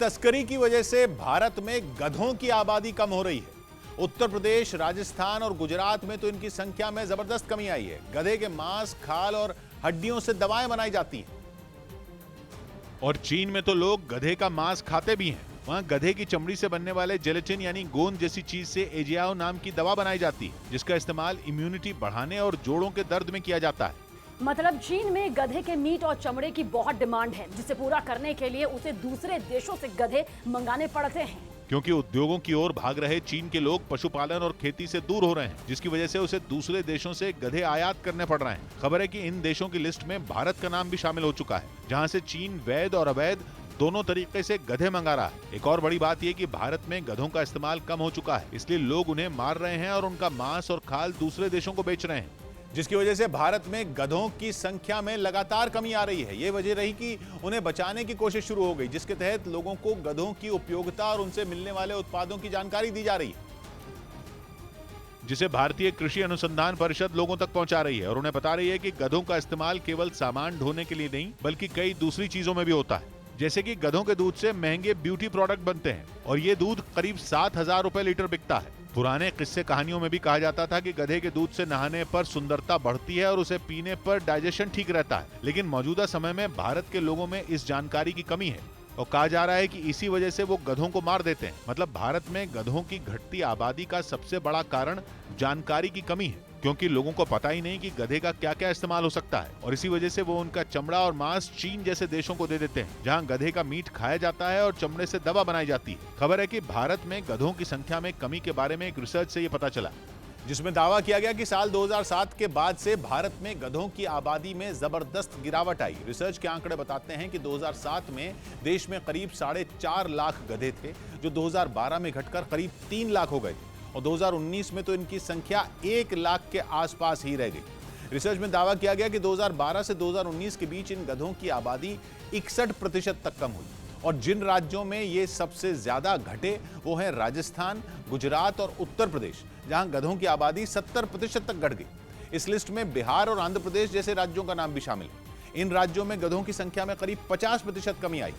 तस्करी की वजह से भारत में गधों की आबादी कम हो रही है। उत्तर प्रदेश, राजस्थान और गुजरात में तो इनकी संख्या में जबरदस्त कमी आई है। गधे के मांस, खाल और हड्डियों से दवाएं बनाई जाती हैं। और चीन में तो लोग गधे का मांस खाते भी हैं। वहां गधे की चमड़ी से बनने वाले जेलेटिन यानी गोंद जैसी चीज से एजियाओ नाम की दवा बनाई जाती है, जिसका इस्तेमाल इम्यूनिटी बढ़ाने और जोड़ों के दर्द में किया जाता है। मतलब चीन में गधे के मीट और चमड़े की बहुत डिमांड है, जिसे पूरा करने के लिए उसे दूसरे देशों से गधे मंगाने पड़ते हैं। क्योंकि उद्योगों की ओर भाग रहे चीन के लोग पशुपालन और खेती से दूर हो रहे हैं, जिसकी वजह से उसे दूसरे देशों से गधे आयात करने पड़ रहे हैं। खबर है कि इन देशों की लिस्ट में भारत का नाम भी शामिल हो चुका है, जहां से चीन वैध और अवैध दोनों तरीके से गधे मंगा रहा है। एक और बड़ी बात यह कि भारत में गधों का इस्तेमाल कम हो चुका है, इसलिए लोग उन्हें मार रहे हैं और उनका मांस और खाल दूसरे देशों को बेच रहे हैं, जिसकी वजह से भारत में गधों की संख्या में लगातार कमी आ रही है। ये वजह रही कि उन्हें बचाने की कोशिश शुरू हो गई, जिसके तहत लोगों को गधों की उपयोगिता और उनसे मिलने वाले उत्पादों की जानकारी दी जा रही है, जिसे भारतीय कृषि अनुसंधान परिषद लोगों तक पहुंचा रही है और उन्हें बता रही है कि गधों का इस्तेमाल केवल सामान ढोने के लिए नहीं, बल्कि कई दूसरी चीजों में भी होता है। जैसे कि गधों के दूध से महंगे ब्यूटी प्रोडक्ट बनते हैं और ये दूध करीब 7,000 रुपए लीटर बिकता है। पुराने किस्से कहानियों में भी कहा जाता था कि गधे के दूध से नहाने पर सुंदरता बढ़ती है और उसे पीने पर डाइजेशन ठीक रहता है। लेकिन मौजूदा समय में भारत के लोगों में इस जानकारी की कमी है और कहा जा रहा है कि इसी वजह से वो गधों को मार देते हैं। मतलब भारत में गधों की घटती आबादी का सबसे बड़ा कारण जानकारी की कमी है, क्योंकि लोगों को पता ही नहीं कि गधे का क्या क्या इस्तेमाल हो सकता है और इसी वजह से वो उनका चमड़ा और मांस चीन जैसे देशों को दे देते हैं, जहां गधे का मीट खाया जाता है और चमड़े से दवा बनाई जाती है। खबर है कि भारत में गधों की संख्या में कमी के बारे में एक रिसर्च से ये पता चला, जिसमें दावा किया गया कि साल 2007 के बाद से भारत में गधों की आबादी में जबरदस्त गिरावट आई। रिसर्च के आंकड़े बताते हैं कि 2007 में देश में करीब 4.5 लाख गधे थे, जो 2012 में घटकर करीब 3 लाख हो गए और 2019 में तो इनकी संख्या 1 लाख के आसपास ही रह गई। रिसर्च में दावा किया गया कि 2012 से 2019 के बीच इन गधों की आबादी 61% तक कम हुई और जिन राज्यों में ये सबसे ज्यादा घटे वो हैं राजस्थान, गुजरात और उत्तर प्रदेश, जहां गधों की आबादी 70% तक घट गई। इस लिस्ट में बिहार और आंध्र प्रदेश जैसे राज्यों का नाम भी शामिल है। इन राज्यों में गधों की संख्या में करीब 50% कमी आई।